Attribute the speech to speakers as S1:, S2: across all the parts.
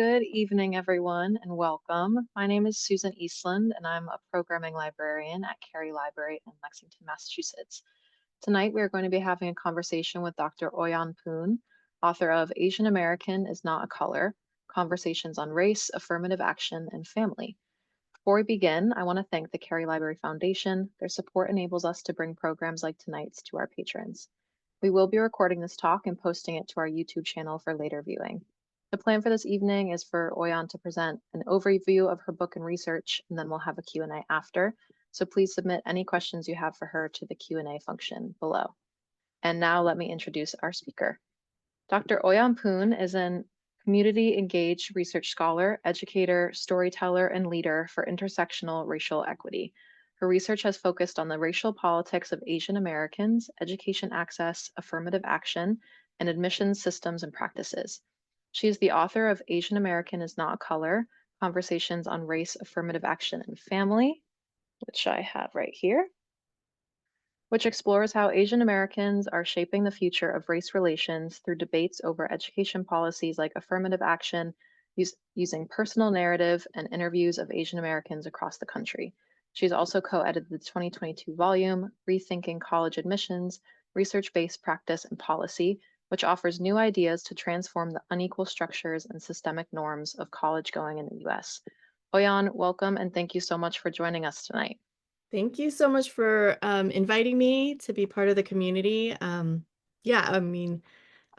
S1: Good evening, everyone, and welcome. My name is Susan Eastland, and I'm a programming librarian at Cary Library in Lexington, Massachusetts. Tonight, we are going to be having a conversation with Dr. OiYan Poon, author of Asian American is Not a Color, Conversations on Race, Affirmative Action, and Family. Before we begin, I want to thank the Cary Library Foundation. Their support enables us to bring programs like tonight's to our patrons. We will be recording this talk and posting it to our YouTube channel for later viewing. The plan for this evening is for OiYan to present an overview of her book and research, and then we'll have a Q&A after. So please submit any questions you have for her to the Q&A function below. And now let me introduce our speaker. Dr. OiYan Poon is an community-engaged research scholar, educator, storyteller, and leader for intersectional racial equity. Her research has focused on the racial politics of Asian Americans, education access, affirmative action, and admissions systems and practices. She is the author of Asian American is Not a Color, Conversations on Race, Affirmative Action, and Family, which I have right here, which explores how Asian Americans are shaping the future of race relations through debates over education policies like affirmative action, using personal narrative and interviews of Asian Americans across the country. She's also co-edited the 2022 volume, Rethinking College Admissions, Research-Based Practice and Policy, which offers new ideas to transform the unequal structures and systemic norms of college going in the US. OiYan, welcome, and thank you so much for joining us tonight.
S2: Thank you so much for inviting me to be part of the community. I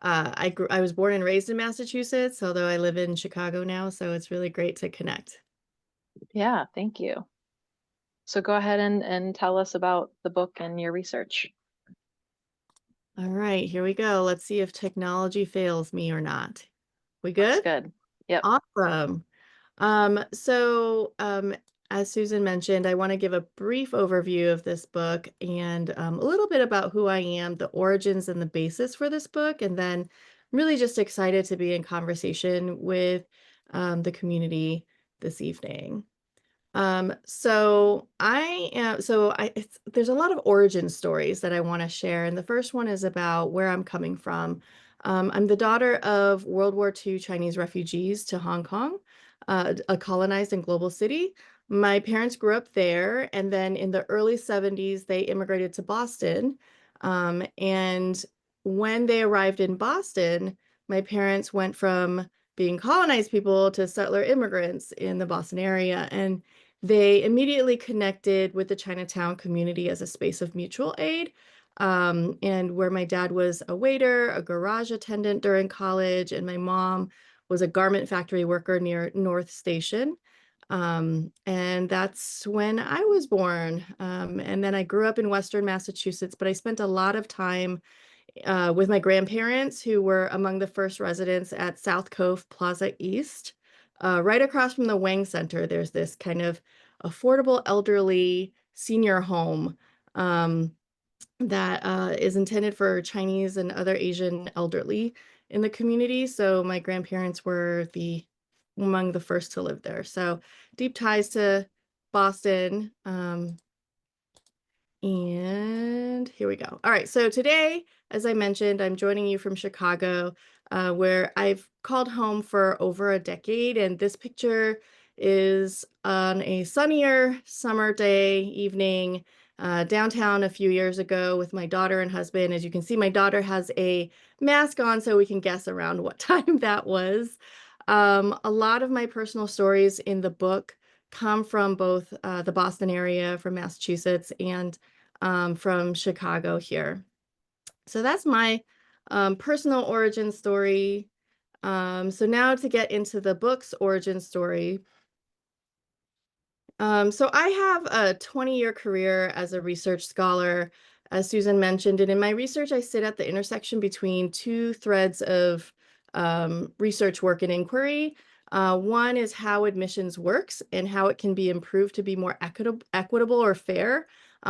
S2: was born and raised in Massachusetts, although I live in Chicago now, so it's really great to connect.
S1: Yeah, thank you. So go ahead and tell us about the book and your research.
S2: All right, here we go. Let's see if technology fails me or not. We
S1: Looks
S2: good?
S1: good. Yep.
S2: Awesome. As Susan mentioned, I want to give a brief overview of this book and a little bit about who I am, the origins and the basis for this book, and then I'm really just excited to be in conversation with the community this evening. There's a lot of origin stories that I want to share, and the first one is about where I'm coming from. I'm the daughter of World War II Chinese refugees to Hong Kong, a colonized and global city. My parents grew up there, and then in the early 70s, they immigrated to Boston. And when they arrived in Boston, my parents went from being colonized people to settler immigrants in the Boston area. And they immediately connected with the Chinatown community as a space of mutual aid. And where my dad was a waiter, a garage attendant during college, and my mom was a garment factory worker near North Station. And that's when I was born. And then I grew up in Western Massachusetts, but I spent a lot of time with my grandparents, who were among the first residents at South Cove Plaza East. Right across from the Wang Center, there's this kind of affordable elderly senior home that is intended for Chinese and other Asian elderly in the community. So my grandparents were among the first to live there. So deep ties to Boston. And here we go. All right, so today, as I mentioned, I'm joining you from Chicago, where I've called home for over a decade. And this picture is on a sunnier summer day evening downtown a few years ago with my daughter and husband. As you can see, my daughter has a mask on, so we can guess around what time that was. A lot of my personal stories in the book come from both the Boston area, from Massachusetts, and from Chicago here. So that's my personal origin story. So now to get into the book's origin story. So I have a 20-year career as a research scholar, as Susan mentioned, and in my research, I sit at the intersection between two threads of research work and inquiry. One is how admissions works and how it can be improved to be more equitable or fair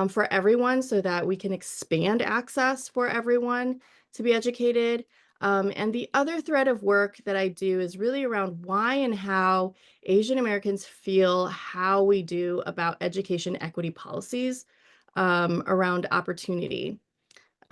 S2: for everyone, so that we can expand access for everyone to be educated. And the other thread of work that I do is really around why and how Asian Americans feel how we do about education equity policies around opportunity.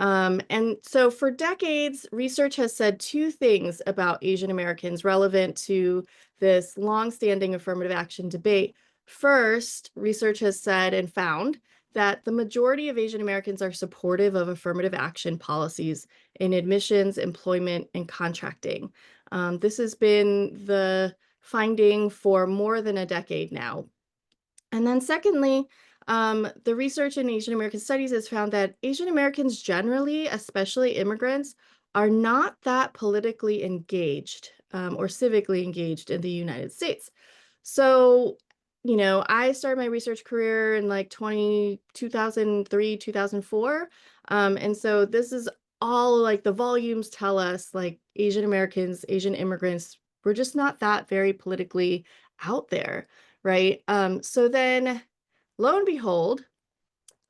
S2: And so for decades, research has said two things about Asian Americans relevant to this longstanding affirmative action debate. First, research has said and found that the majority of Asian Americans are supportive of affirmative action policies in admissions, employment, and contracting. This has been the finding for more than a decade now. And then secondly, the research in Asian American studies has found that Asian Americans generally, especially immigrants, are not that politically engaged or civically engaged in the United States. So, I started my research career in like 2003, 2004. And so this is all like the volumes tell us like Asian Americans, Asian immigrants, we're just not that very politically out there, right? So then lo and behold,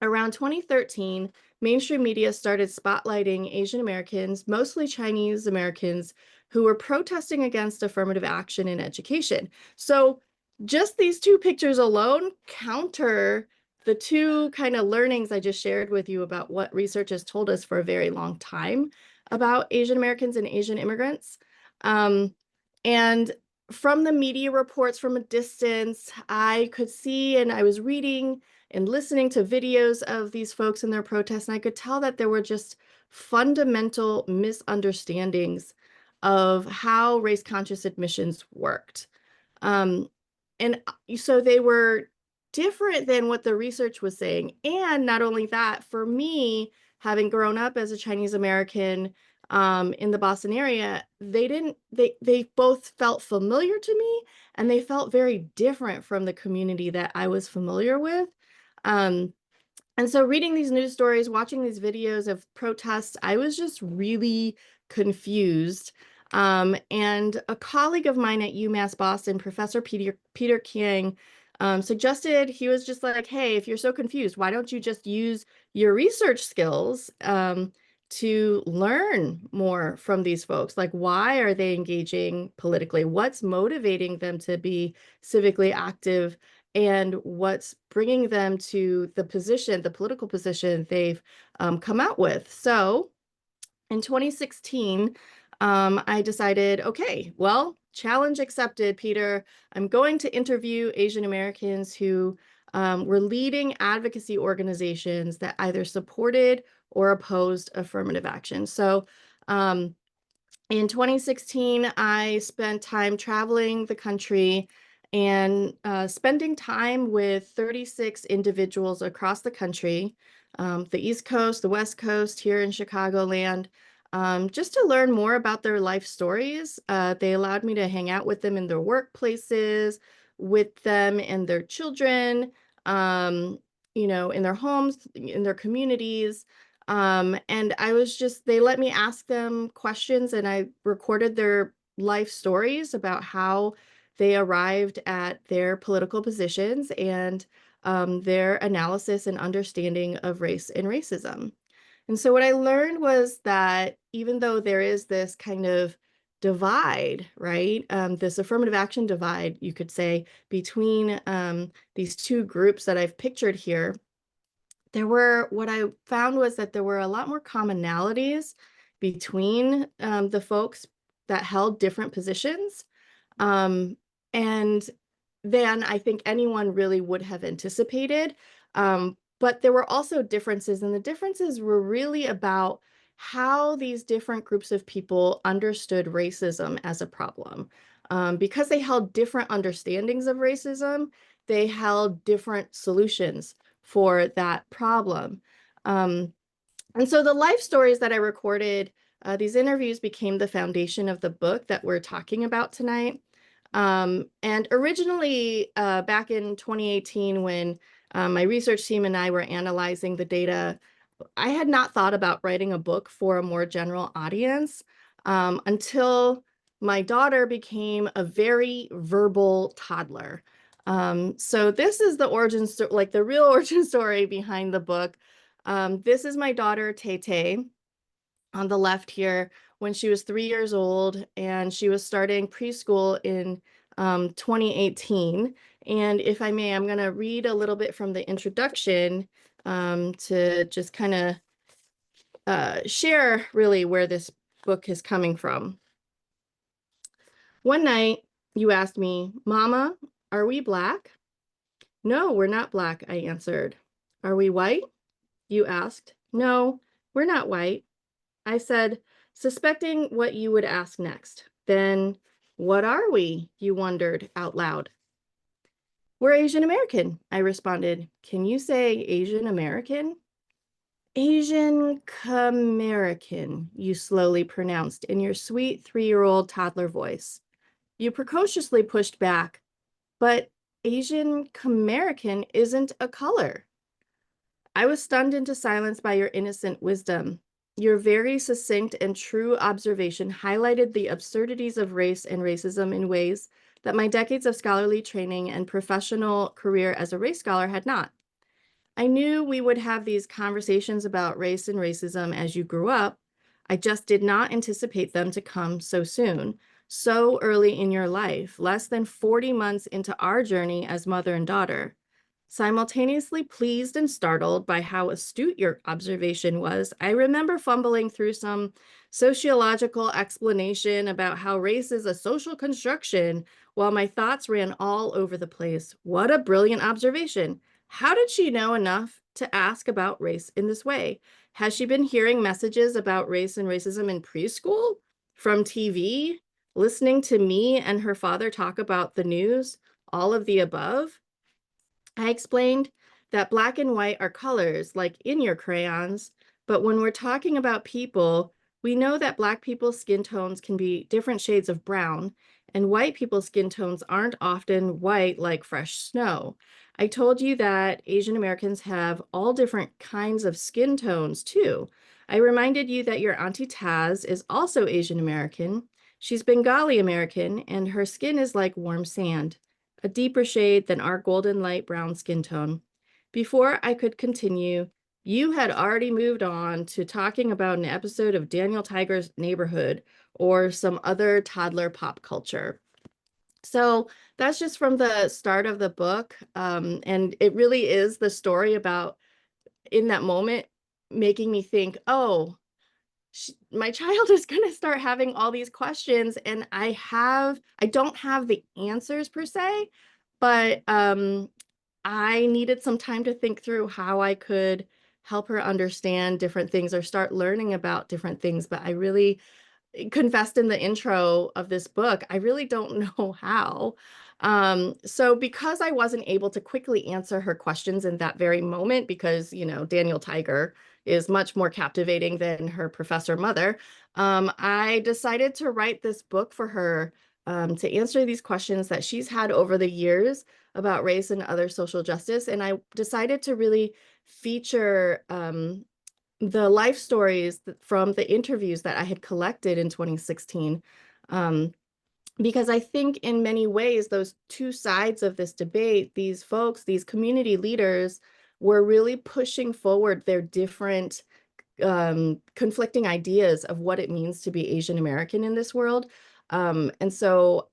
S2: around 2013, mainstream media started spotlighting Asian Americans, mostly Chinese Americans, who were protesting against affirmative action in education. So just these two pictures alone counter the two kind of learnings I just shared with you about what research has told us for a very long time about Asian Americans and Asian immigrants. And from the media reports from a distance, I could see, and I was reading and listening to videos of these folks and their protests, and I could tell that there were just fundamental misunderstandings of how race-conscious admissions worked. Um, and so they were different than what the research was saying. And not only that, for me, having grown up as a Chinese American in the Boston area, they both felt familiar to me and they felt very different from the community that I was familiar with. Um, and so reading these news stories, watching these videos of protests, I was just really confused. And a colleague of mine at UMass Boston, Professor Peter Kiang, suggested, he was just like, hey, if you're so confused, why don't you just use your research skills to learn more from these folks? Like, why are they engaging politically? What's motivating them to be civically active? And what's bringing them to the position, the political position they've come out with. So in 2016, I decided, okay, well, challenge accepted, Peter. I'm going to interview Asian Americans who were leading advocacy organizations that either supported or opposed affirmative action. So in 2016, I spent time traveling the country and spending time with 36 individuals across the country, the East Coast, the West Coast, here in Chicagoland, just to learn more about their life stories. They allowed me to hang out with them in their workplaces, with them and their children, in their homes, in their communities. And they let me ask them questions and I recorded their life stories about how they arrived at their political positions and their analysis and understanding of race and racism. And so what I learned was that even though there is this kind of divide, right? This affirmative action divide, you could say, between these two groups that I've pictured here, what I found was that there were a lot more commonalities between the folks that held different positions. Um, and than I think anyone really would have anticipated. But there were also differences, and the differences were really about how these different groups of people understood racism as a problem. Because they held different understandings of racism, they held different solutions for that problem. And so the life stories that I recorded, these interviews became the foundation of the book that we're talking about tonight. And originally, back in 2018, when my research team and I were analyzing the data, I had not thought about writing a book for a more general audience until my daughter became a very verbal toddler. So this is the origin story, like the real origin story behind the book. This is my daughter, Tay Tay, on the left here, when she was 3 years old, and she was starting preschool in 2018. And if I may, I'm going to read a little bit from the introduction to just kind of share really where this book is coming from. One night, you asked me, Mama, are we Black? No, we're not Black, I answered. Are we white? You asked. No, we're not white. I said, suspecting what you would ask next. Then, what are we? You wondered out loud. We're Asian American, I responded. Can you say Asian American? Asian American, you slowly pronounced in your sweet 3-year-old toddler voice. You precociously pushed back, but Asian American isn't a color. I was stunned into silence by your innocent wisdom. Your very succinct and true observation highlighted the absurdities of race and racism in ways that my decades of scholarly training and professional career as a race scholar had not. I knew we would have these conversations about race and racism as you grew up. I just did not anticipate them to come so soon, so early in your life, less than 40 months into our journey as mother and daughter. Simultaneously pleased and startled by how astute your observation was, I remember fumbling through some sociological explanation about how race is a social construction while my thoughts ran all over the place. What a brilliant observation. How did she know enough to ask about race in this way? Has she been hearing messages about race and racism in preschool? From TV? Listening to me and her father talk about the news? All of the above? I explained that black and white are colors, like in your crayons, but when we're talking about people, we know that black people's skin tones can be different shades of brown, and white people's skin tones aren't often white like fresh snow. I told you that Asian Americans have all different kinds of skin tones too. I reminded you that your Auntie Taz is also Asian American. She's Bengali American, and her skin is like warm sand, a deeper shade than our golden light brown skin tone. Before I could continue, you had already moved on to talking about an episode of Daniel Tiger's Neighborhood or some other toddler pop culture. So that's just from the start of the book. And it really is the story about, in that moment, making me think, oh, my child is going to start having all these questions, and I don't have the answers per se, but I needed some time to think through how I could help her understand different things or start learning about different things. But I really confessed in the intro of this book, I really don't know how. So because I wasn't able to quickly answer her questions in that very moment, because, Daniel Tiger is much more captivating than her professor mother, I decided to write this book for her to answer these questions that she's had over the years about race and other social justice. And I decided to really feature the life stories from the interviews that I had collected in 2016, because I think in many ways, those two sides of this debate, these folks, these community leaders, were really pushing forward their different conflicting ideas of what it means to be Asian American in this world. And so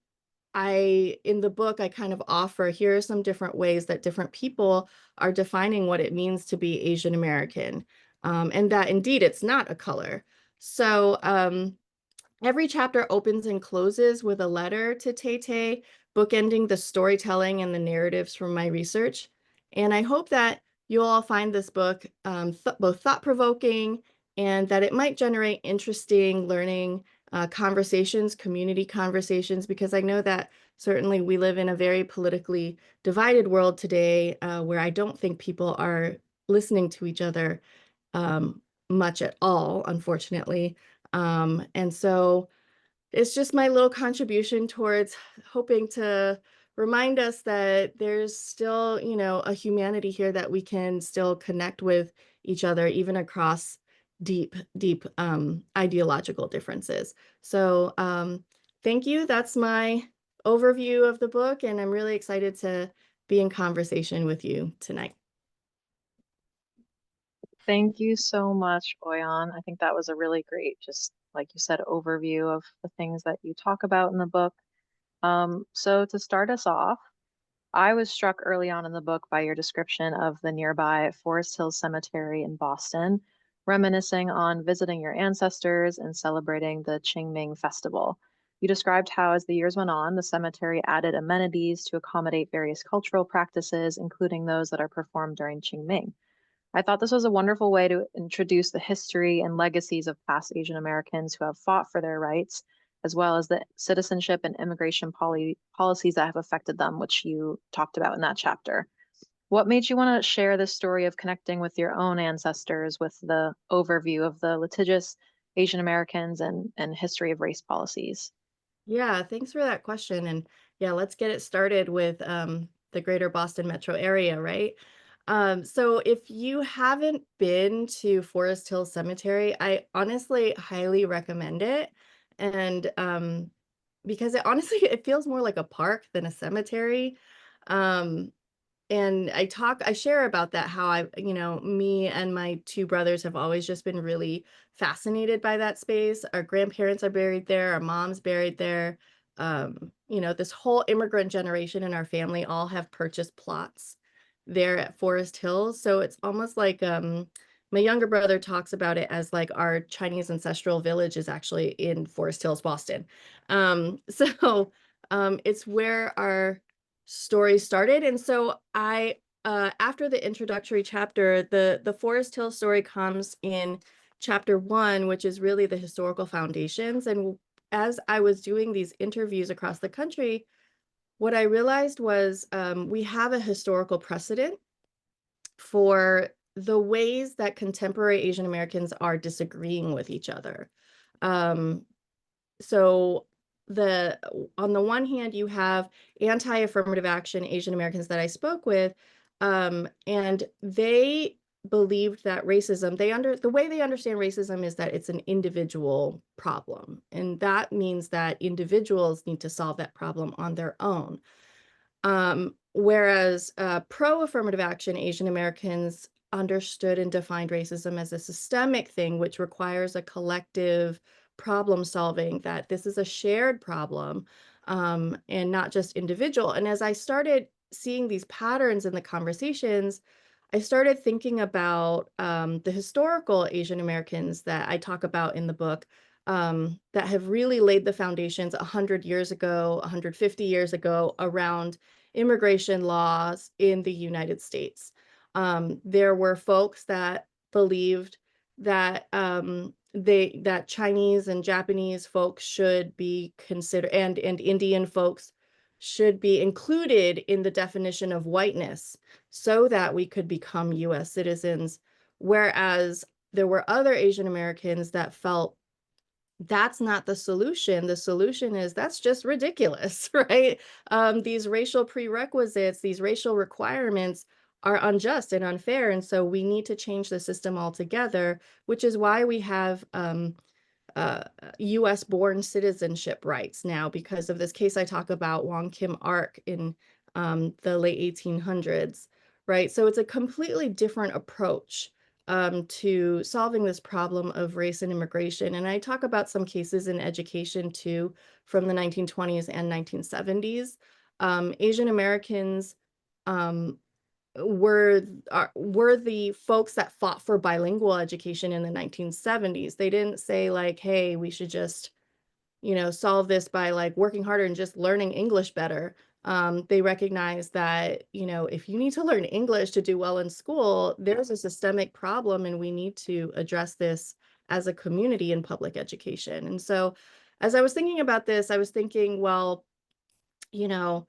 S2: in the book, I kind of offer, here are some different ways that different people are defining what it means to be Asian American, and that indeed it's not a color. So every chapter opens and closes with a letter to Tay, bookending the storytelling and the narratives from my research. And I hope that you'll all find this book both thought-provoking and that it might generate interesting learning conversations, community conversations, because I know that certainly we live in a very politically divided world today, where I don't think people are listening to each other much at all, unfortunately. And so it's just my little contribution towards hoping to remind us that there's still, a humanity here that we can still connect with each other, even across deep ideological differences. So thank you. That's my overview of the book, and I'm really excited to be in conversation with you tonight.
S1: Thank you so much, OiYan. I think that was a really great, just like you said, overview of the things that you talk about in the book. So to start us off, I was struck early on in the book by your description of the nearby Forest Hill Cemetery in Boston, reminiscing on visiting your ancestors and celebrating the Qingming festival. You described how, as the years went on, the cemetery added amenities to accommodate various cultural practices, including those that are performed during Qingming. I thought this was a wonderful way to introduce the history and legacies of past Asian Americans who have fought for their rights, as well as the citizenship and immigration policies that have affected them, which you talked about in that chapter. What made you want to share this story of connecting with your own ancestors with the overview of the litigious Asian Americans and history of race policies?
S2: Yeah, thanks for that question. And yeah, let's get it started with the greater Boston metro area, right? So if you haven't been to Forest Hill Cemetery, I honestly highly recommend it. And because it honestly it feels more like a park than a cemetery. Um, and I share about that, how me and my two brothers have always just been really fascinated by that space. Our grandparents are buried there, our mom's buried there. This whole immigrant generation in our family all have purchased plots there at Forest Hill. So it's almost like my younger brother talks about it as like our Chinese ancestral village is actually in Forest Hills, Boston. It's where our story started. And so after the introductory chapter, the Forest Hill story comes in chapter 1, which is really the historical foundations. And as I was doing these interviews across the country, what I realized was we have a historical precedent for the ways that contemporary Asian Americans are disagreeing with each other. Um, so the on the one hand, you have anti-affirmative action Asian Americans that I spoke with, and they believed that the way they understand racism is that it's an individual problem, and that means that individuals need to solve that problem on their own. Whereas pro-affirmative action Asian Americans understood and defined racism as a systemic thing, which requires a collective problem solving, that this is a shared problem and not just individual. And as I started seeing these patterns in the conversations, I started thinking about the historical Asian Americans that I talk about in the book, that have really laid the foundations 100 years ago, 150 years ago around immigration laws in the United States. There were folks that believed that that Chinese and Japanese folks should be considered, and Indian folks should be included in the definition of whiteness so that we could become US citizens. Whereas there were other Asian Americans that felt that's not the solution. The solution is that's just ridiculous, right? These racial prerequisites, these racial requirements are unjust and unfair. And so we need to change the system altogether, which is why we have uh, US born citizenship rights now, because of this case I talk about, Wong Kim Ark, in the late 1800s, right? So it's a completely different approach to solving this problem of race and immigration. And I talk about some cases in education too, from the 1920s and 1970s. Asian Americans um, were the folks that fought for bilingual education in the 1970s. They didn't say like, hey, we should just, solve this by like working harder and just learning English better. They recognize that, if you need to learn English to do well in school, there's a systemic problem and we need to address this as a community in public education. And so as I was thinking about this, I was thinking, well, you know,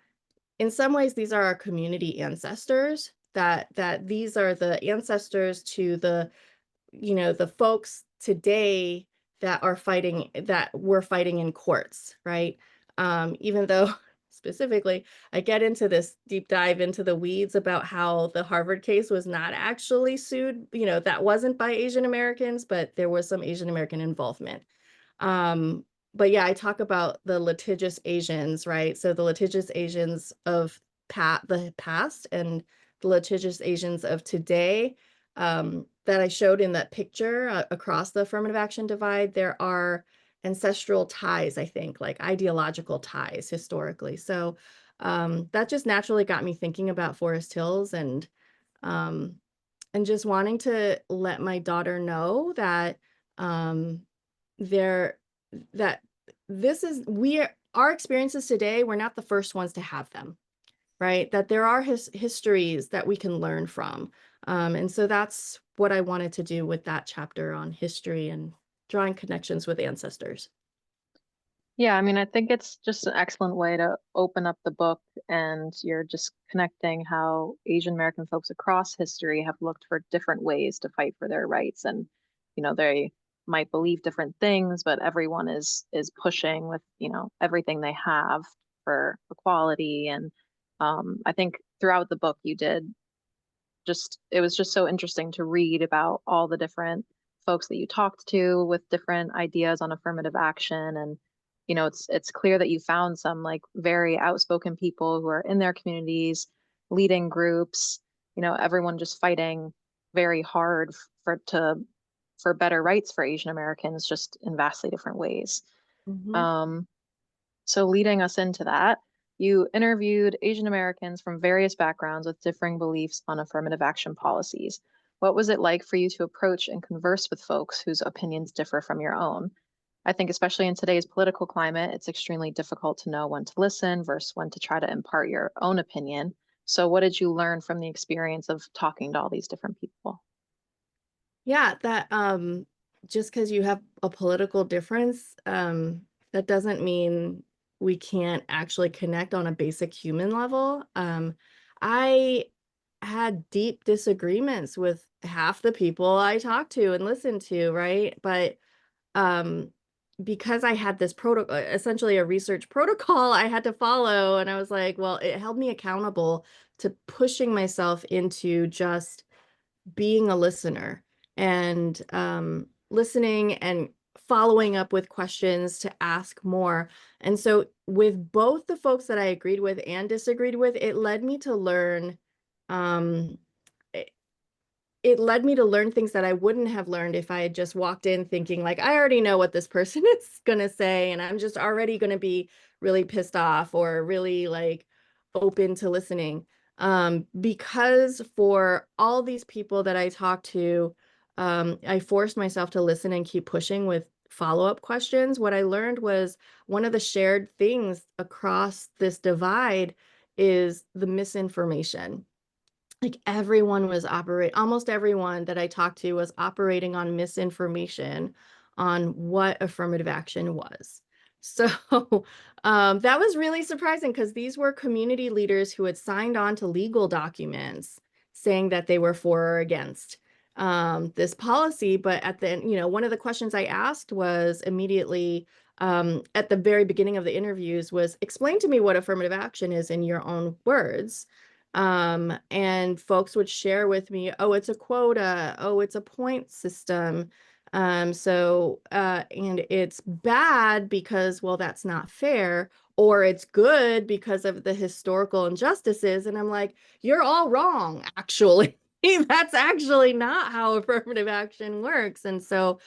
S2: in some ways these are our community ancestors, that these are the ancestors to the folks today that are fighting, that we're fighting in courts, right? Even though specifically I get into this deep dive into the weeds about how the Harvard case was not actually sued, that wasn't by Asian Americans, but there was some Asian American involvement. But yeah, I talk about the litigious Asians, right? So the litigious Asians of the past and the litigious Asians of today, that I showed in that picture across the affirmative action divide, there are ancestral ties, I think, like ideological ties historically. So that just naturally got me thinking about Forest Hills, and um, and just wanting to let my daughter know that um, there that this is we are our experiences today, we're not the first ones to have them, right? That there are histories that we can learn from. And so that's what I wanted to do with that chapter on history and drawing connections with ancestors.
S1: Yeah, I mean, I think it's just an excellent way to open up the book, and you're just connecting how Asian American folks across history have looked for different ways to fight for their rights. And, they might believe different things, but everyone is pushing with, everything they have for equality. And I think throughout the book you did just it was just so interesting to read about all the different folks that you talked to with different ideas on affirmative action. And it's clear that you found some like very outspoken people who are in their communities leading groups, everyone just fighting very hard for better rights for Asian Americans, just in vastly different ways.
S2: Mhm.
S1: um so, leading us into that, you interviewed Asian Americans from various backgrounds with differing beliefs on affirmative action policies. What was it like for you to approach and converse with folks whose opinions differ from your own? I think, especially in today's political climate, it's extremely difficult to know when to listen versus when to try to impart your own opinion. So, what did you learn from the experience of talking to all these different people?
S2: Yeah, that just because you have a political difference, that doesn't mean we can't actually connect on a basic human level. I had deep disagreements with half the people I talked to and listened to, right? But um because I had this protocol, essentially a research protocol I had to follow, and I was like, well, it held me accountable to pushing myself into just being a listener and listening and following up with questions to ask more. And so, with both the folks that I agreed with and disagreed with, it led me to learn. Um, it, it led me to learn things that I wouldn't have learned if I had just walked in thinking, like, I already know what this person is going to say, and I'm just already going to be really pissed off or really like open to listening. Because for all these people that I talked to, I forced myself to listen and keep pushing with follow-up questions. What I learned was one of the shared things across this divide is the misinformation. Like, everyone was almost everyone that I talked to was operating on misinformation on what affirmative action was. So, that was really surprising because these were community leaders who had signed on to legal documents saying that they were for or against this policy. But at the end, one of the questions I asked was immediately at the very beginning of the interviews was, explain to me what affirmative action is in your own words. And folks would share with me, oh, it's a quota, oh, it's a point system. And it's bad because, well, that's not fair, or it's good because of the historical injustices. And I'm like, you're all wrong, actually. That's actually not how affirmative action works. And so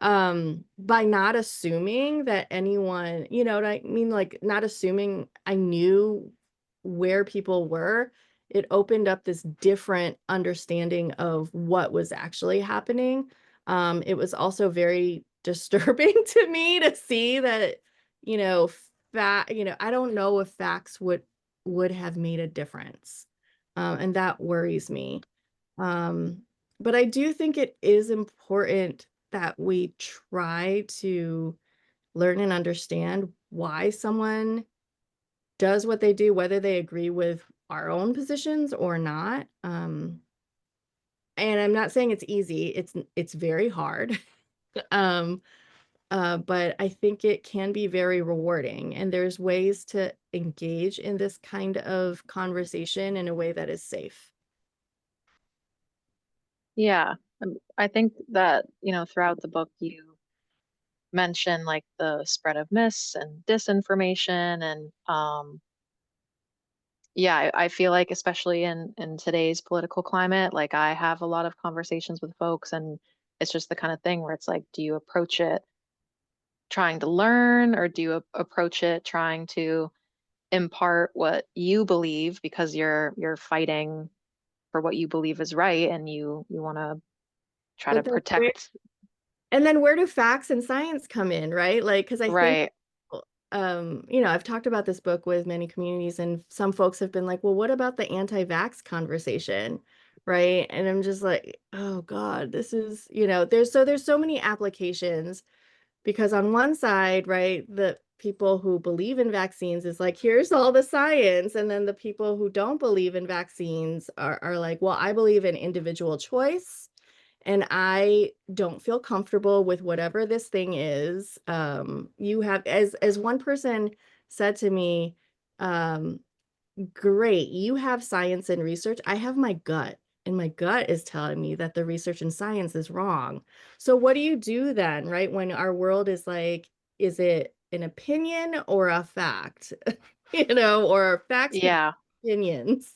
S2: by not assuming that anyone, what I mean, like not assuming I knew where people were, it opened up this different understanding of what was actually happening. It was also very disturbing to me to see that, you know I don't know if facts would have made a difference. And that worries me. um, but I do think it is important that we try to learn and understand why someone does what they do, whether they agree with our own positions or not. And I'm not saying it's easy. It's very hard. um, but I think it can be very rewarding, and there's ways to engage in this kind of conversation in a way that is safe.
S1: Yeah, I think that, throughout the book, you mention like the spread of myths and disinformation. And yeah, I feel like especially in today's political climate, like I have a lot of conversations with folks, and it's just the kind of thing where it's like, do you approach it trying to learn, or do you approach it trying to impart what you believe because you're fighting for what you believe is right, and you want to try to
S2: But then where,
S1: protect.
S2: and then where do facts and science come in, right? Like, because I think,
S1: Right.
S2: I've talked about this book with many communities, and some folks have been like, well, what about the anti-vax conversation? Right. And I'm just like, oh God, this is, there's so many applications because on one side, right, the people who believe in vaccines is like, here's all the science. And then the people who don't believe in vaccines are like, well, I believe in individual choice and I don't feel comfortable with whatever this thing is. You have, as one person said to me, um, great, you have science and research. I have my gut, and my gut is telling me that the research and science is wrong. So what do you do then, right? When our world is like, is it an opinion or a fact? Or facts become
S1: Yeah.
S2: opinions.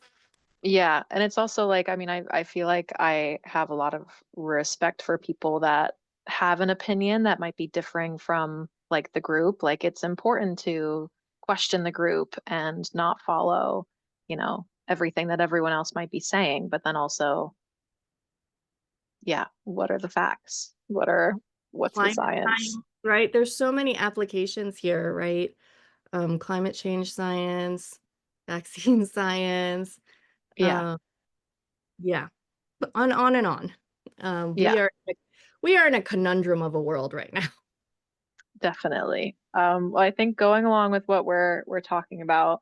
S1: Yeah, and it's also like, I mean, I feel like I have a lot of respect for people that have an opinion that might be differing from like the group. Like it's important to question the group and not follow, everything that everyone else might be saying, but then also, yeah, what are the facts? What's the
S2: Climate
S1: science?
S2: science, right? There's so many applications here, right? Climate change science, vaccine science,
S1: Yeah,
S2: um, yeah, on and on.
S1: yeah.
S2: We are in a conundrum of a world right now.
S1: Definitely. Well, I think going along with what we're talking about,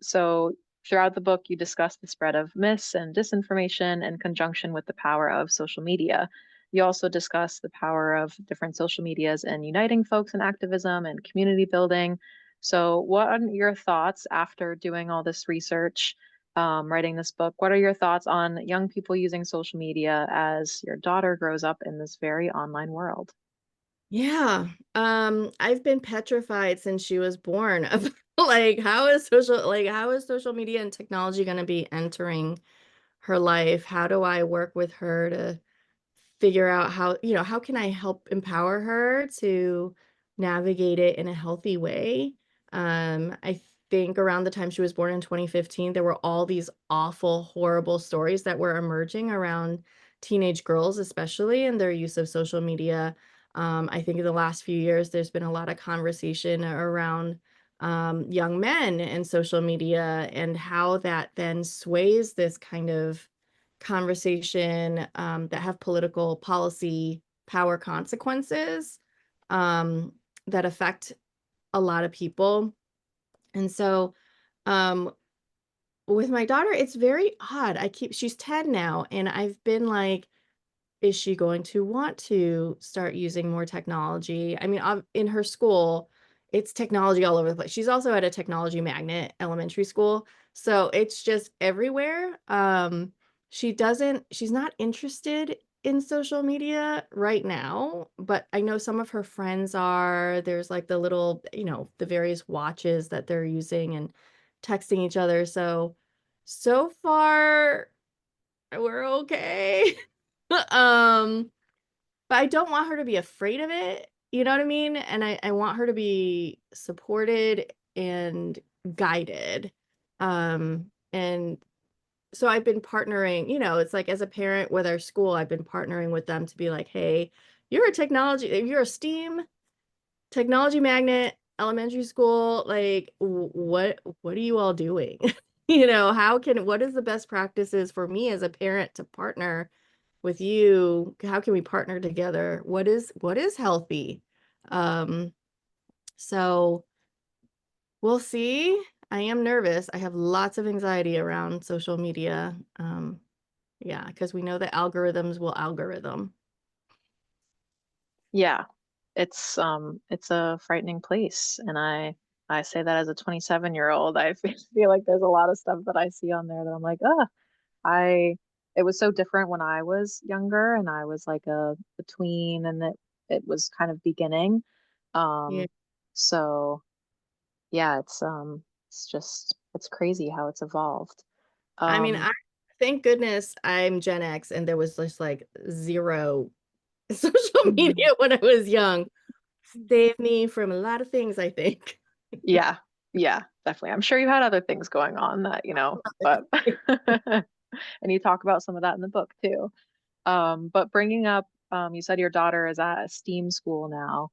S1: so throughout the book, you discuss the spread of myths and disinformation in conjunction with the power of social media. You also discuss the power of different social medias in uniting folks in activism and community building. So, what are your thoughts after doing all this research, writing this book? What are your thoughts on young people using social media as your daughter grows up in this very online world?
S2: Yeah. I've been petrified since she was born of like how is social media and technology going to be entering her life? How do I work with her to figure out how can I help empower her to navigate it in a healthy way? I think around the time she was born in 2015, there were all these awful, horrible stories that were emerging around teenage girls, especially in their use of social media. I think in the last few years, there's been a lot of conversation around young men and social media and how that then sways this kind of conversation that have political policy power consequences um, that affect a lot of people. And so um, with my daughter, it's very odd. She's 10 now, and I've been like, is she going to want to start using more technology? I mean, in her school, it's technology all over the place. She's also at a technology magnet elementary school, so it's just everywhere. She's not interested in social media right now, but I know some of her friends are. There's like the little, the various watches that they're using and texting each other. So far, we're okay. Um, but I don't want her to be afraid of it. You know what I mean? And I want her to be supported and guided. And so I've been partnering, it's like as a parent with our school, I've been partnering with them to be like, hey, you're a STEAM technology magnet elementary school. Like, what are you all doing? What is the best practices for me as a parent to partner with you? How can we partner together? What is healthy? Um, so we'll see. I am nervous. I have lots of anxiety around social media. Yeah, because we know that algorithms will algorithm.
S1: Yeah, it's a frightening place, and I say that as a 27-year-old. I feel like there's a lot of stuff that I see on there that I'm like, I it was so different when I was younger and I was like a tween, and it was kind of beginning.
S2: Yeah.
S1: Um so yeah, it's crazy how it's evolved.
S2: I mean,
S1: Um
S2: thank goodness I'm Gen X and there was just like zero social
S1: mhm.
S2: media when I was young. Saved me from a lot of things, I think.
S1: Yeah, yeah, definitely. I'm sure you had other things going on that, but And you talk about some of that in the book too. But bringing up, you said your daughter is at a STEAM school now.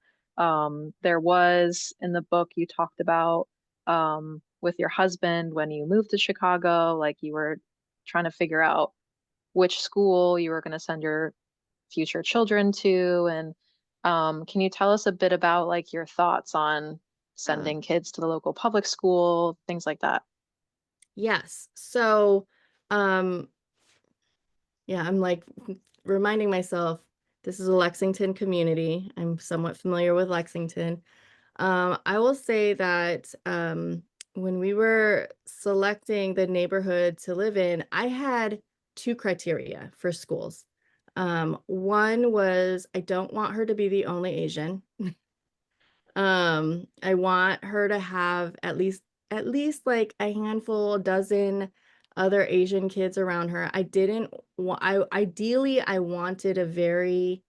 S1: There was in the book you talked about with your husband when you moved to Chicago, like you were trying to figure out which school you were going to send your future children to. And can you tell us a bit about like your thoughts on
S2: Uh,
S1: sending kids to the local public school, things like that?
S2: yes. So, um, yeah, I'm like reminding myself this is a Lexington community. I'm somewhat familiar with Lexington. I will say that when we were selecting the neighborhood to live in, I had two criteria for schools. One was I don't want her to be the only Asian. I want her to have at least like a handful, a dozen other Asian kids around her. I didn't want I ideally I wanted a very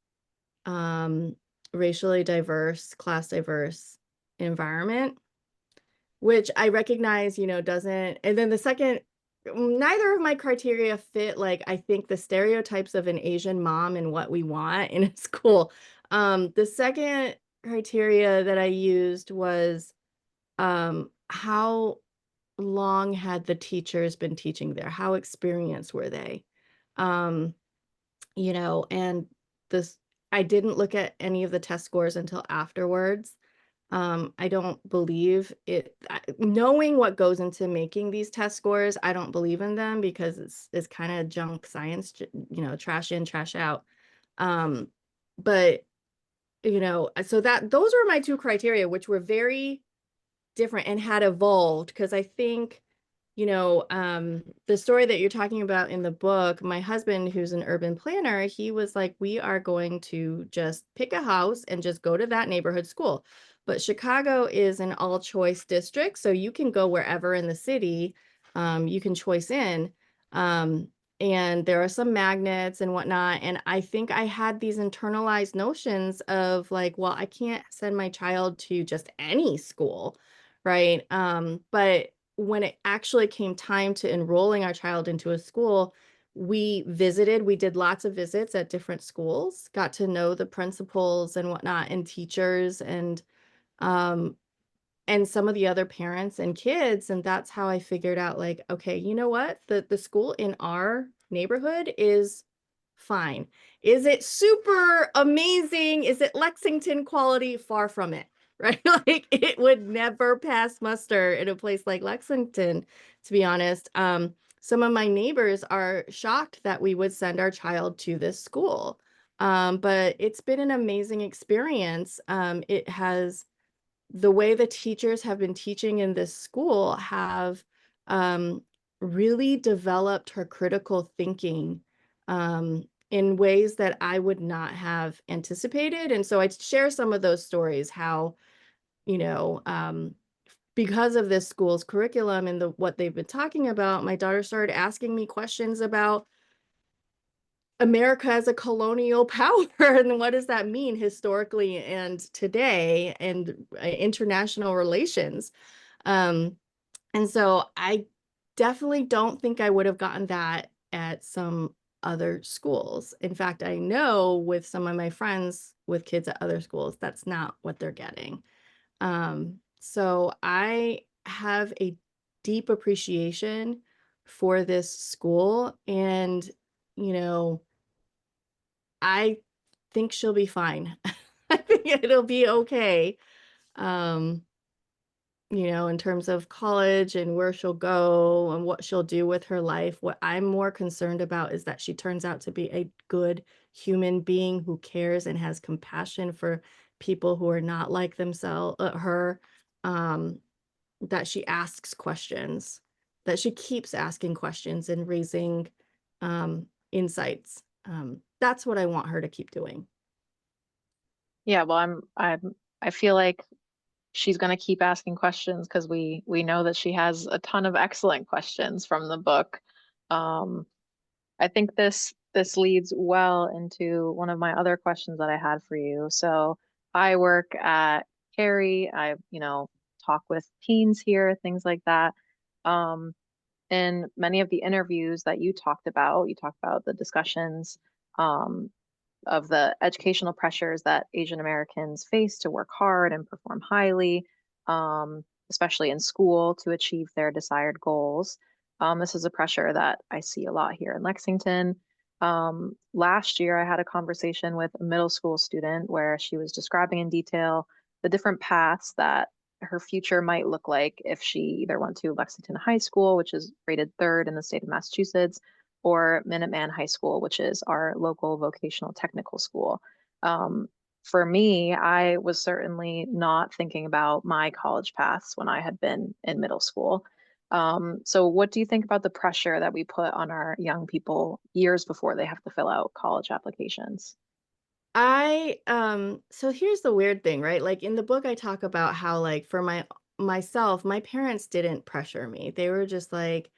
S2: um racially diverse, class diverse environment, which I recognize, doesn't. And then the second, neither of my criteria fit, like, I think the stereotypes of an Asian mom and what we want in a school. The second criteria that I used was how long had the teachers been teaching there? How experienced were they? Um, and this, I didn't look at any of the test scores until afterwards. I don't believe it. Knowing what goes into making these test scores, I don't believe in them because it's kind of junk science, trash in, trash out. Um, but so that those were my two criteria, which were very different and had evolved because I think, the story that you're talking about in the book, my husband, who's an urban planner, he was like, we are going to just pick a house and just go to that neighborhood school. But Chicago is an all choice district, so you can go wherever in the city, you can choice in. Um, and there are some magnets and whatnot. And I think I had these internalized notions of like, well, I can't send my child to just any school, right? But when it actually came time to enrolling our child into a school, we did lots of visits at different schools, got to know the principals and whatnot and teachers um and some of the other parents and kids. And that's how I figured out, like, okay, you know what? The school in our neighborhood is fine. Is it super amazing? Is it Lexington quality? Far from it, right? Like it would never pass muster in a place like Lexington, to be honest. Some of my neighbors are shocked that we would send our child to this school. But it's been an amazing experience. It has the way the teachers have been teaching in this school have um, really developed her critical thinking in ways that I would not have anticipated. And so I share some of those stories, how, you know, um, because of this school's curriculum and what they've been talking about, my daughter started asking me questions about America as a colonial power and what does that mean historically and today and international relations. Um, and so I definitely don't think I would have gotten that at some other schools. In fact, I know with some of my friends with kids at other schools, that's not what they're getting. So I have a deep appreciation for this school and, you know, I think she'll be fine. I think it'll be okay. Um, in terms of college and where she'll go and what she'll do with her life. What I'm more concerned about is that she turns out to be a good human being who cares and has compassion for people who are not like themselves, her, um, that she asks questions, that she keeps asking questions and raising insights. That's what I want her to keep doing.
S1: Yeah, well, I feel like she's going to keep asking questions because we know that she has a ton of excellent questions from the book. Um, I think this leads well into one of my other questions that I had for you. So I work at Cary. I, talk with teens here, things like that. Um, in many of the interviews that you talked about the discussions um, of the educational pressures that Asian Americans face to work hard and perform highly, especially in school to achieve their desired goals. This is a pressure that I see a lot here in Lexington. Last year, I had a conversation with a middle school student where she was describing in detail the different paths that her future might look like if she either went to Lexington High School, which is rated third in the state of Massachusetts, or Minuteman High School, which is our local vocational technical school. Um, for me, I was certainly not thinking about my college paths when I had been in middle school. So what do you think about the pressure that we put on our young people years before they have to fill out college applications?
S2: So here's the weird thing, right? Like in the book, I talk about how, like, for myself, my parents didn't pressure me. They were just like,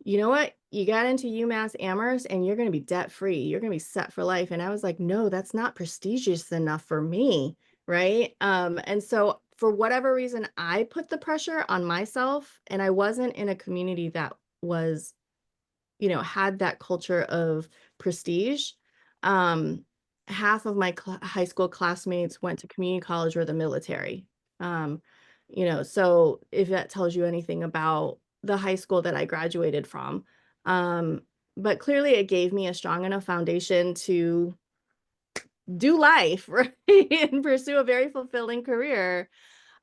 S2: you know what? You got into UMass Amherst and you're going to be debt free. You're going to be set for life. And I was like, no, that's not prestigious enough for me. Right. And so for whatever reason, I put the pressure on myself, and I wasn't in a community that was, had that culture of prestige. Um, Half of my high school classmates went to community college or the military. Um, so if that tells you anything about the high school that I graduated from. Um, but clearly it gave me a strong enough foundation to do life, right? And pursue a very fulfilling career.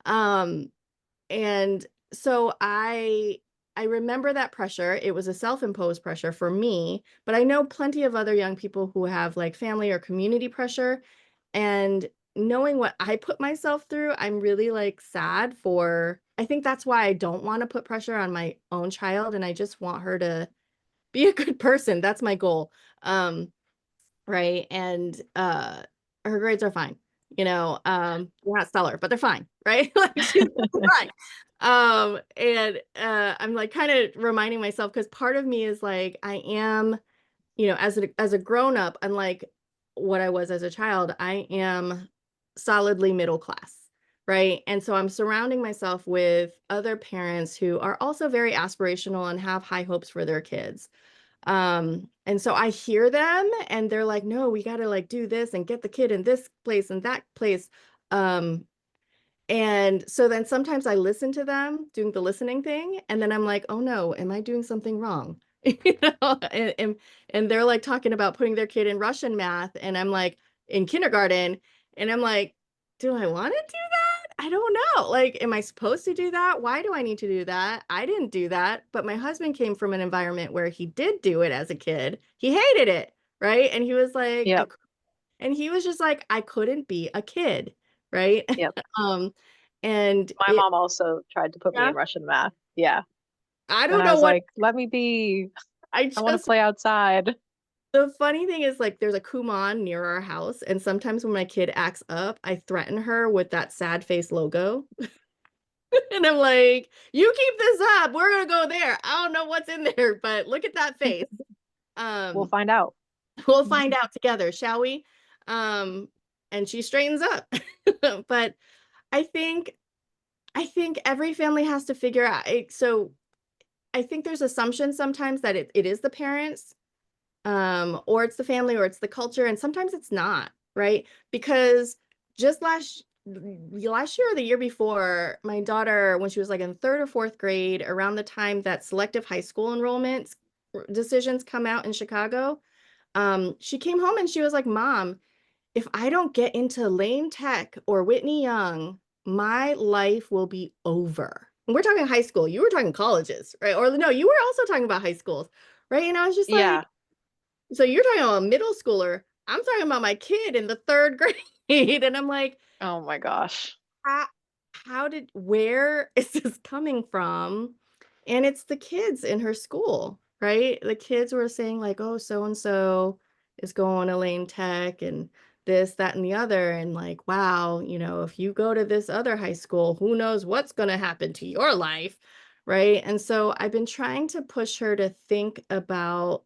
S2: Um, and so I remember that pressure. It was a self-imposed pressure for me, but I know plenty of other young people who have like family or community pressure. And knowing what I put myself through, I'm really like sad for, I think that's why I don't want to put pressure on my own child, and I just want her to be a good person. That's my goal. Right. And her grades are fine. They're not stellar, but they're fine, right? Like she's fine. And I'm like kind of reminding myself, because part of me is like, I am, as a grown up, unlike what I was as a child, I am solidly middle class. Right. And so I'm surrounding myself with other parents who are also very aspirational and have high hopes for their kids. And so I hear them and they're like, no, we got to like do this and get the kid in this place and that place. Um, and so then sometimes I listen to them doing the listening thing. And then I'm like, oh no, am I doing something wrong? You know, and they're like talking about putting their kid in Russian math. And I'm like in kindergarten, and I'm like, do I want to do that? I don't know. Like, am I supposed to do that? Why do I need to do that? I didn't do that. But my husband came from an environment where he did do it as a kid. He hated it. Right. And he was like,
S1: Yep,
S2: and he was just like, I couldn't be a kid. Right.
S1: yep.
S2: um, and
S1: My
S2: it,
S1: mom also tried to put me
S2: yeah,
S1: in Russian math. Yeah.
S2: I
S1: And
S2: don't
S1: I
S2: know
S1: was
S2: what
S1: like, let me be.
S2: I
S1: I want to
S2: just,
S1: play outside.
S2: the funny thing is, like, there's a Kumon near our house. And sometimes when my kid acts up, I threaten her with that sad face logo. And I'm like, you keep this up, we're gonna go there. I don't know what's in there, but look at that face.
S1: We'll
S2: Um,
S1: find out.
S2: we'll find out together, shall we? Um, and she straightens up. But I think I think every family has to figure out. So I think there's assumptions sometimes that it is the parents, or it's the family, or it's the culture, and sometimes it's not, right? Because just last year or the year before, my daughter, when she was like in third or fourth grade, around the time that selective high school enrollment decisions come out in Chicago, she came home and she was like, Mom, if I don't get into Lane Tech or Whitney Young, my life will be over. And we're talking high school. You were talking colleges, right? Or no, you were also talking about high schools, right? And I was just like,
S1: Yeah.
S2: so you're talking about a middle schooler. I'm talking about my kid in the third grade. And I'm like,
S1: Oh my gosh.
S2: how, where is this coming from? And it's the kids in her school, right? The kids were saying like, oh, so-and-so is going to Lane Tech and this, that, and the other. And like, wow, if you go to this other high school, who knows what's going to happen to your life, right? And so I've been trying to push her to think about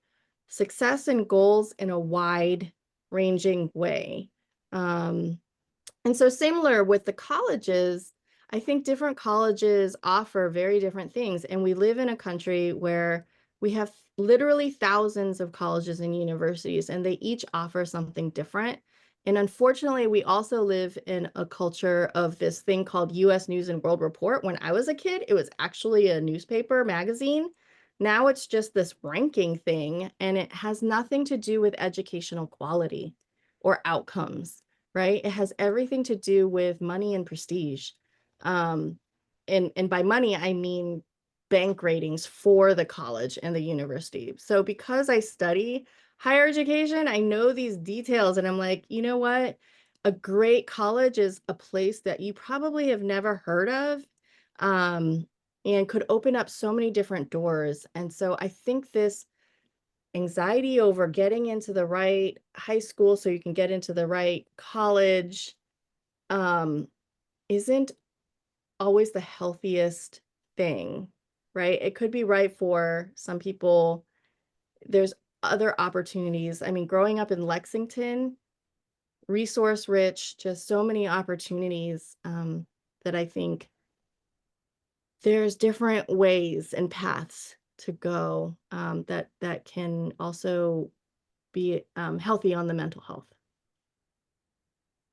S2: success and goals in a wide ranging way. And so similar with the colleges, I think different colleges offer very different things, and we live in a country where we have literally thousands of colleges and universities, and they each offer something different. And unfortunately, we also live in a culture of this thing called US News and World Report. When I was a kid, it was actually a newspaper magazine. Now it's just this ranking thing, and it has nothing to do with educational quality or outcomes, right? It has everything to do with money and prestige. Um, and by money, I mean bank ratings for the college and the university. So because I study higher education, I know these details and I'm like, you know what? A great college is a place that you probably have never heard of, and could open up so many different doors. And so I think this anxiety over getting into the right high school so you can get into the right college, um, isn't always the healthiest thing, right? It could be right for some people. There's other opportunities. I mean, growing up in Lexington, resource rich, just so many opportunities, that I think there's different ways and paths to go, that can also be healthy on the mental health.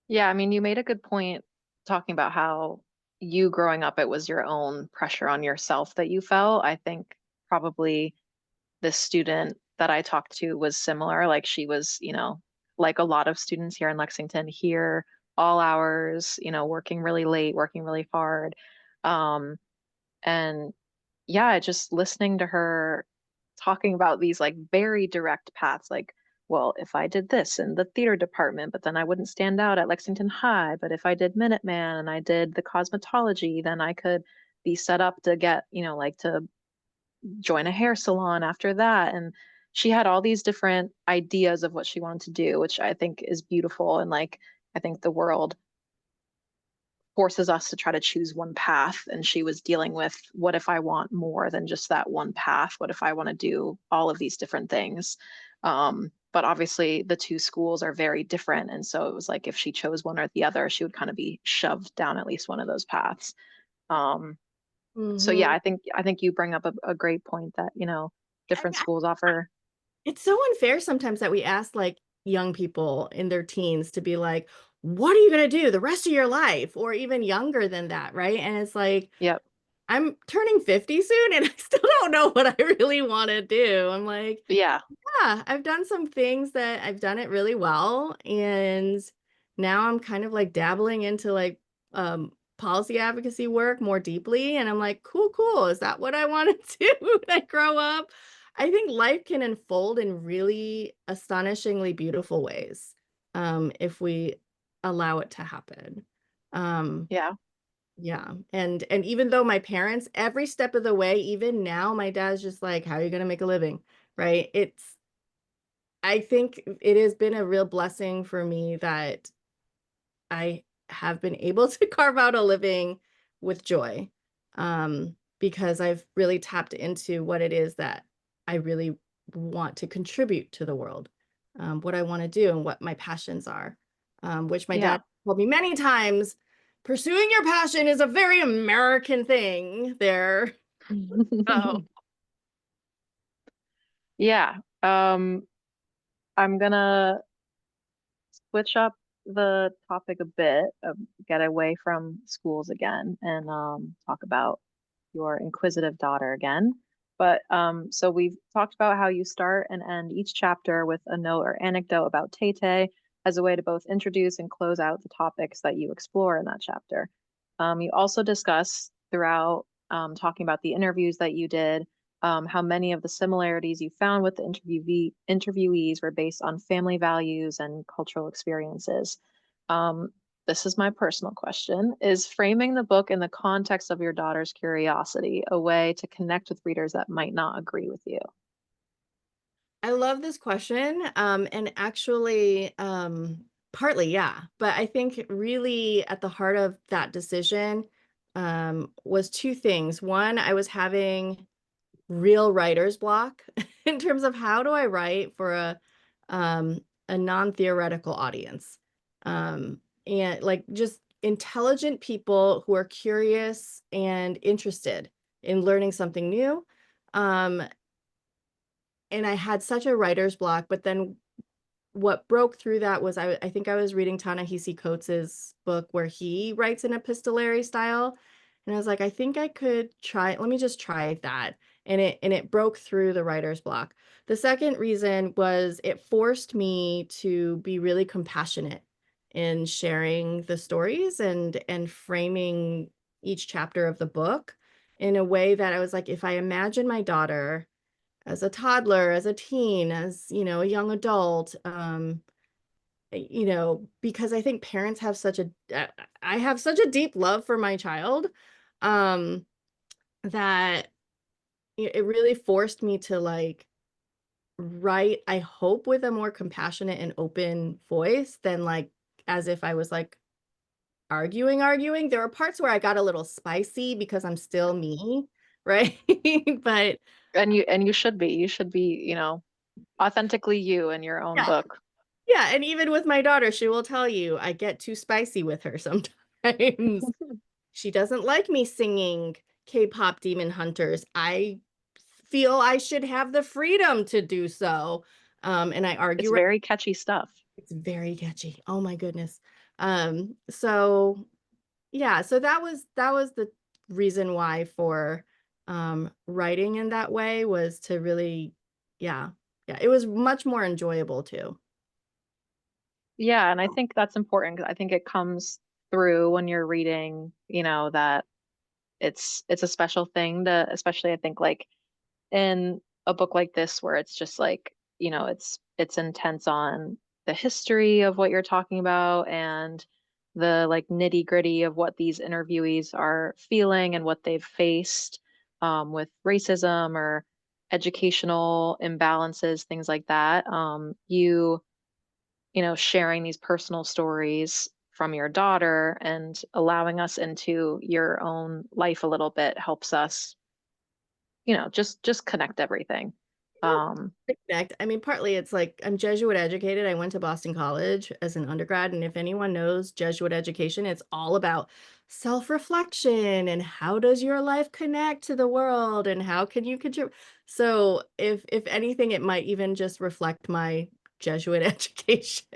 S1: Yeah, I mean, you made a good point talking about how you growing up, it was your own pressure on yourself that you felt. I think probably this student that I talked to was similar. Like she was, like a lot of students here in Lexington, here all hours, working really late, working really hard. Um, and yeah, just listening to her talking about these like very direct paths, like, well, if I did this in the theater department, but then I wouldn't stand out at Lexington High. But if I did Minuteman and I did the cosmetology, then I could be set up to get, like to join a hair salon after that. And she had all these different ideas of what she wanted to do, which I think is beautiful. And like, I think the world forces us to try to choose one path. And she was dealing with what if I want more than just that one path? What if I want to do all of these different things? But obviously, the two schools are very different. And so it was like if she chose one or the other, she would kind of be shoved down at least one of those paths. Um, so yeah,
S2: Mhm.
S1: I think you bring up a great point that, different schools offer.
S2: It's so unfair sometimes that we ask like young people in their teens to be like, what are you going to do the rest of your life? Or even younger than that, right? And it's like,
S1: Yep.
S2: I'm turning 50 soon and I still don't know what I really want to do. I'm like,
S1: Yeah.
S2: yeah, I've done some things that I've done it really well. And now I'm kind of like dabbling into like policy advocacy work more deeply. And I'm like, cool, cool. Is that what I want to do when I grow up? I think life can unfold in really astonishingly beautiful ways, if we allow it to happen. Um,
S1: Yeah.
S2: yeah. And even though my parents, every step of the way, even now, my dad's just like, how are you gonna make a living? Right. I think it has been a real blessing for me that I have been able to carve out a living with joy, because I've really tapped into what it is that I really want to contribute to the world, what I want to do and what my passions are, which my
S1: Yeah.
S2: dad told me many times, pursuing your passion is a very American thing there. Oh,
S1: Yeah. I'm gonna switch up the topic a bit, get away from schools again, and talk about your inquisitive daughter again. But so we've talked about how you start and end each chapter with a note or anecdote about Tay Tay as a way to both introduce and close out the topics that you explore in that chapter. You also discuss throughout talking about the interviews that you did, how many of the similarities you found with the interviewees were based on family values and cultural experiences. Um, this is my personal question. Is framing the book in the context of your daughter's curiosity a way to connect with readers that might not agree with you?
S2: I love this question. And actually, partly, yeah. But I think really at the heart of that decision, was two things. One, I was having real writer's block in terms of how do I write for um, a non-theoretical audience. And like just intelligent people who are curious and interested in learning something new. Um, and I had such a writer's block, but then what broke through that was I think I was reading Ta-Nehisi Coates's book where he writes an epistolary style, and I was like, "I think I could try let me just try that." And it broke through the writer's block. The second reason was it forced me to be really compassionate in sharing the stories and framing each chapter of the book in a way that I was like, if I imagine my daughter as a toddler, as a teen, as, a young adult, because I think parents have I have such a deep love for my child, um, that it really forced me to like write, I hope, with a more compassionate and open voice than like as if I was like arguing. There were parts where I got a little spicy because I'm still me, right? But
S1: And you should be. You should be, authentically you in your own
S2: yeah.
S1: book.
S2: Yeah, and even with my daughter, she will tell you I get too spicy with her sometimes. She doesn't like me singing K-pop Demon Hunters. I feel I should have the freedom to do so. And I
S1: It's
S2: argue.
S1: very catchy stuff.
S2: It's very catchy. Oh my goodness. So yeah, so that was the reason why for writing in that way was to really, yeah. Yeah, it was much more enjoyable too.
S1: Yeah, and I think that's important 'cause I think it comes through when you're reading, that it's a special thing to, especially I think like in a book like this where it's just like, it's intense on the history of what you're talking about and the like nitty-gritty of what these interviewees are feeling and what they've faced with racism or educational imbalances, things like that. Sharing these personal stories from your daughter and allowing us into your own life a little bit helps us, just connect everything. Um,
S2: Connect. I mean, partly it's like I'm Jesuit educated. I went to Boston College as an undergrad, and if anyone knows Jesuit education, it's all about self-reflection and how does your life connect to the world and how can you contribute. So if anything, it might even just reflect my Jesuit education.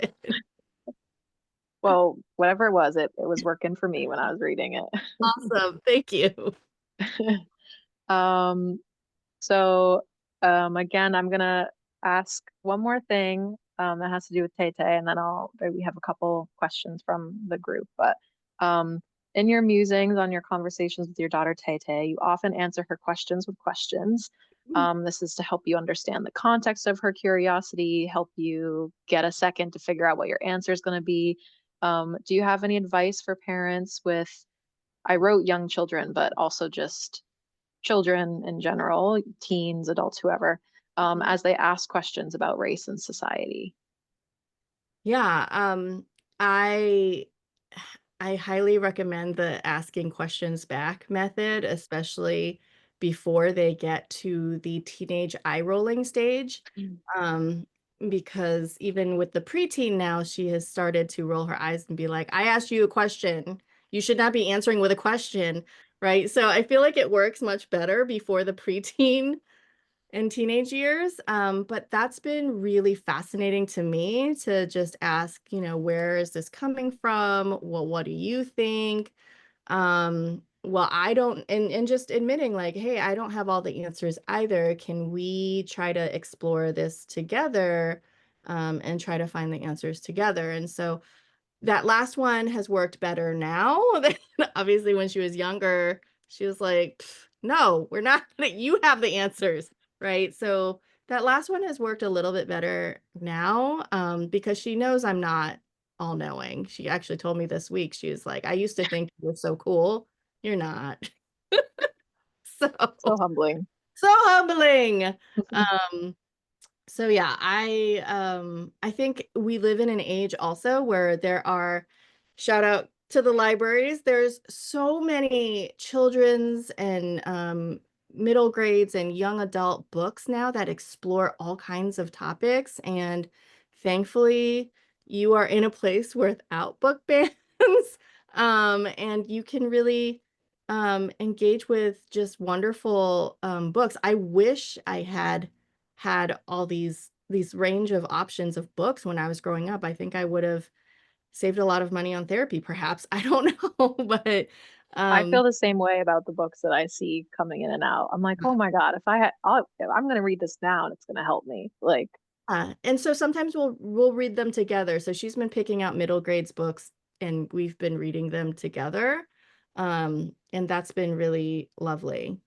S1: well, whatever it was, it was working for me when I was reading it.
S2: Awesome. Thank you.
S1: Um, So, again, I'm gonna ask one more thing that has to do with Tay Tay, and then we have a couple questions from the group. But um, in your musings on your conversations with your daughter Tay Tay, you often answer her questions with questions. This is to help you understand the context of her curiosity, help you get a second to figure out what your answer is going to be. Do you have any advice for parents with, I wrote young children, but also just children in general, teens, adults, whoever, as they ask questions about race and society?
S2: Yeah, I I highly recommend the asking questions back method, especially before they get to the teenage eye rolling stage.
S1: Mm.
S2: Um, because even with the preteen now, she has started to roll her eyes and be like, I asked you a question. You should not be answering with a question, right? So I feel like it works much better before the preteen in teenage years. But that's been really fascinating to me to just ask, where is this coming from? Well, what do you think? Well, I don't, and just admitting like, hey, I don't have all the answers either. Can we try to explore this together? And try to find the answers together. And so that last one has worked better now than obviously when she was younger. She was like, no, we're not, you have the answers, right? So that last one has worked a little bit better now, because she knows I'm not all knowing. She actually told me this week, she was like, I used to think you were so cool. You're not. So,
S1: So humbling.
S2: so humbling. Um, so yeah, I think we live in an age also where there are, shout out to the libraries, there's so many children's and middle grades and young adult books now that explore all kinds of topics, and thankfully you are in a place without book bans. And you can really engage with just wonderful books. I wish I had all these range of options of books when I was growing up. I think I would have saved a lot of money on therapy, perhaps. I don't know, but
S1: I feel
S2: um,
S1: the same way about the books that I see coming in and out. I'm like, oh my God, if I'm gonna read this now and it's gonna help me. Like,
S2: and so sometimes we'll read them together. So she's been picking out middle grades books, and we've been reading them together, and that's been really lovely.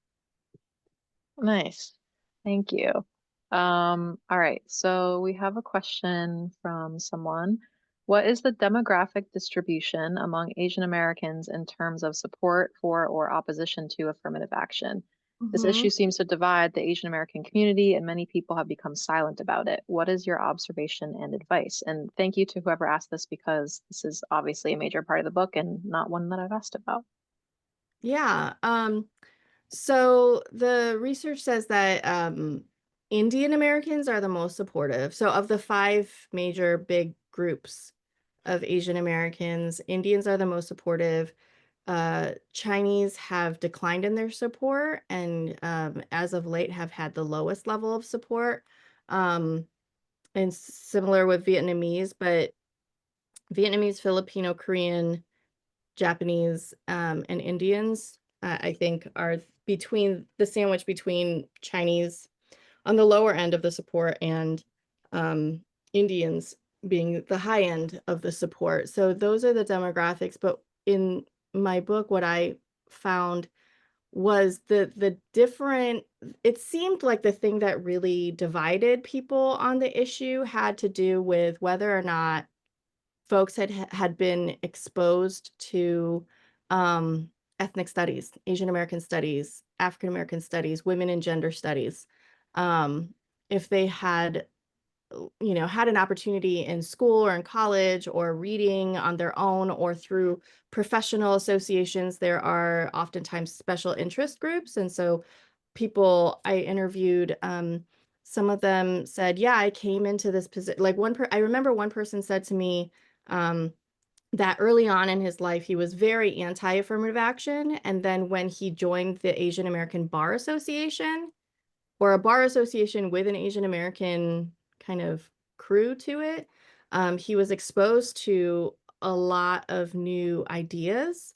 S1: nice. Thank you. All right, so we have a question from someone. What is the demographic distribution among Asian Americans in terms of support for or opposition to affirmative action? This issue
S2: Mhm.
S1: seems to divide the Asian American community, and many people have become silent about it. What is your observation and advice? And thank you to whoever asked this because this is obviously a major part of the book and not one that I've asked about.
S2: Yeah. So the research says that Indian Americans are the most supportive. So of the five major big groups of Asian Americans, Indians are the most supportive. Chinese have declined in their support, and as of late have had the lowest level of support. Um, and similar with Vietnamese, but Vietnamese, Filipino, Korean, Japanese, and Indians, I think are between the sandwich between Chinese on the lower end of the support and um, Indians being the high end of the support. So those are the demographics. But in my book, what I found was the different, it seemed like the thing that really divided people on the issue had to do with whether or not folks had been exposed to ethnic studies, Asian American studies, African American studies, women and gender studies. Um, if they had, had an opportunity in school or in college or reading on their own or through professional associations, there are oftentimes special interest groups. And so people I interviewed, some of them said, yeah, I came into this position. Like I remember one person said to me, um, that early on in his life, he was very anti-affirmative action. And then when he joined the Asian American Bar Association, or a bar association with an Asian American kind of crew to it, he was exposed to a lot of new ideas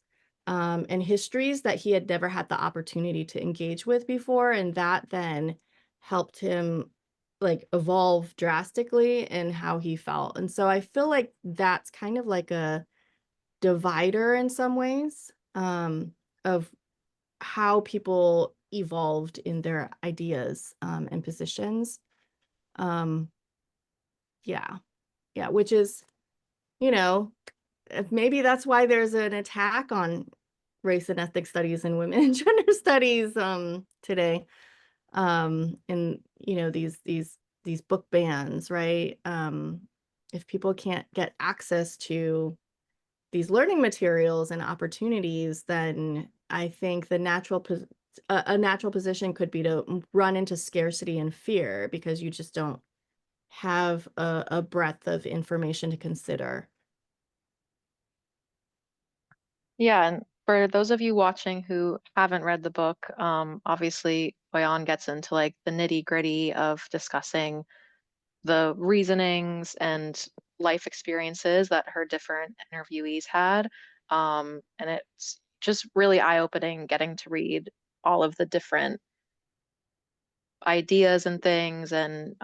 S2: and histories that he had never had the opportunity to engage with before. And that then helped him like evolve drastically in how he felt. And so I feel like that's kind of like a divider in some ways, of how people evolved in their ideas, and positions. Um, yeah, yeah, which is, you know, maybe that's why there's an attack on race and ethnic studies and women and gender studies today. And these book bans, right? If people can't get access to these learning materials and opportunities, then I think a natural position could be to run into scarcity and fear because you just don't have a breadth of information to consider.
S1: Yeah, and for those of you watching who haven't read the book, obviously OiYan gets into like the nitty-gritty of discussing the reasonings and life experiences that her different interviewees had. And it's just really eye-opening getting to read all of the different ideas and things. And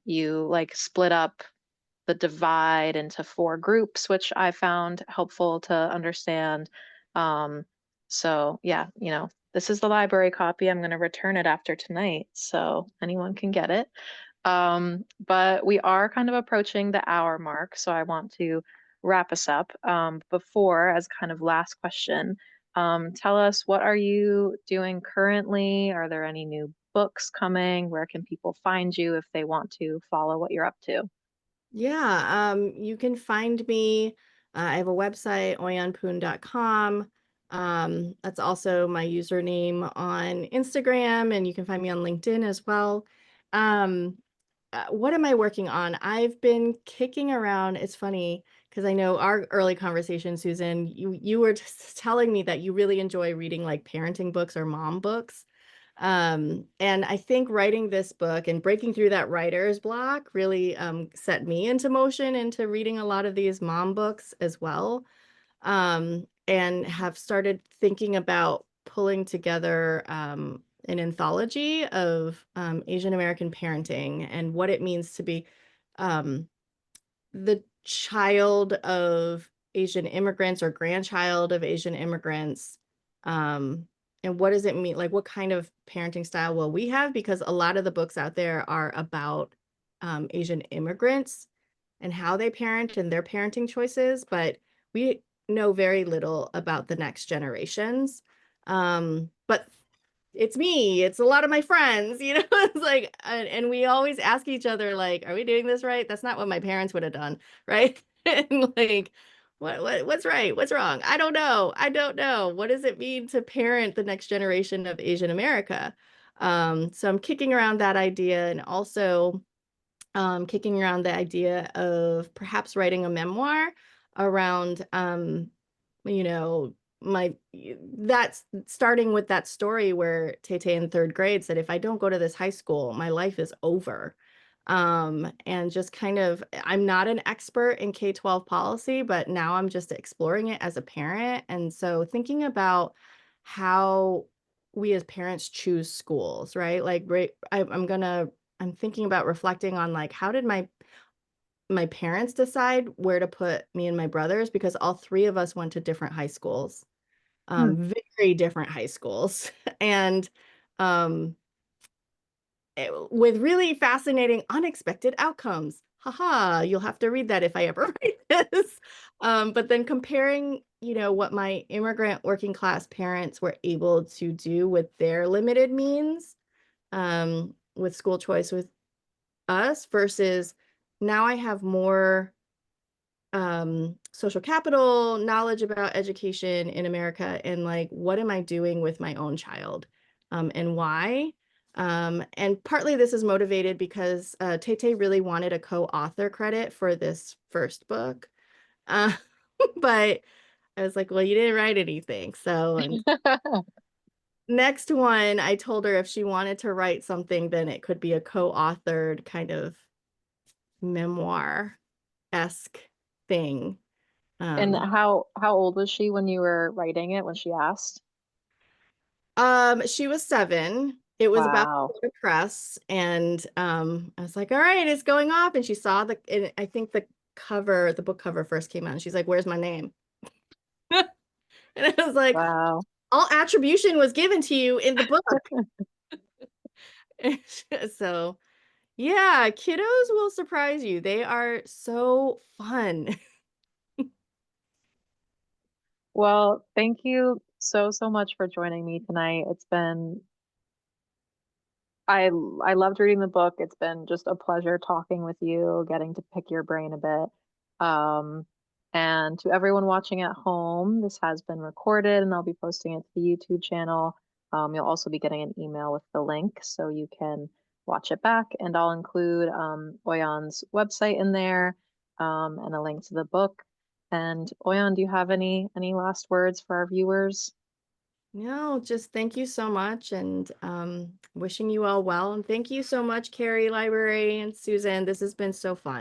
S1: you like split up the divide into four groups, which I found helpful to understand. Um, so yeah, this is the library copy. I'm going to return it after tonight, so anyone can get it. But we are kind of approaching the hour mark, so I want to wrap us up. Before, as kind of last question, tell us, what are you doing currently? Are there any new books coming? Where can people find you if they want to follow what you're up to?
S2: Yeah, you can find me. I have a website, oiyanpoon.com. That's also my username on Instagram, and you can find me on LinkedIn as well. Um, what am I working on? I've been kicking around. It's funny because I know our early conversation, Susan, you were just telling me that you really enjoy reading like parenting books or mom books. And I think writing this book and breaking through that writer's block really set me into motion into reading a lot of these mom books as well. And have started thinking about pulling together an anthology of Asian American parenting and what it means to be um, the child of Asian immigrants or grandchild of Asian immigrants. Um, and what does it mean? Like, what kind of parenting style will we have? Because a lot of the books out there are about Asian immigrants and how they parent and their parenting choices, but we know very little about the next generations. But it's me, it's a lot of my friends, it's like, and we always ask each other, like, are we doing this right? That's not what my parents would have done, right? And like, what's right? What's wrong? I don't know. I don't know. What does it mean to parent the next generation of Asian America? So I'm kicking around that idea and also kicking around the idea of perhaps writing a memoir around, you know, my that's starting with that story where Tay Tay in third grade said, if I don't go to this high school, my life is over. And just kind of, I'm not an expert in K-12 policy, but now I'm just exploring it as a parent. And so thinking about how we as parents choose schools, right? Like, right, I'm thinking about reflecting on like how did my parents decide where to put me and my brothers because all three of us went to different high schools,
S1: Hmm.
S2: very different high schools, and um, with really fascinating, unexpected outcomes. Haha, you'll have to read that if I ever write this. But then comparing, what my immigrant working class parents were able to do with their limited means, with school choice with us versus now I have more social capital, knowledge about education in America, and like, what am I doing with my own child, and why? And partly this is motivated because Tay Tay really wanted a co-author credit for this first book. Uh, but I was like, well, you didn't write anything. So, and next one, I told her if she wanted to write something, then it could be a co-authored kind of memoir-esque thing.
S1: And
S2: Um,
S1: how old was she when you were writing it, when she asked?
S2: she was 7. It was about to
S1: Wow.
S2: go to press, and I was like, "All right, it's going off." And she saw and I think the book cover first came out, and she's like, "Where's my name?" And I was like,
S1: Wow.
S2: "All attribution was given to you in the book." So, yeah, kiddos will surprise you. They are so fun.
S1: Well, thank you so, so much for joining me tonight. I loved reading the book. It's been just a pleasure talking with you, getting to pick your brain a bit. Um, and to everyone watching at home, this has been recorded and I'll be posting it to the YouTube channel. You'll also be getting an email with the link so you can watch it back. And I'll include OiYan's website in there and a link to the book. And OiYan, do you have any last words for our viewers?
S2: No, just thank you so much and wishing you all well. And thank you so much, Cary Library and Susan. This has been so fun.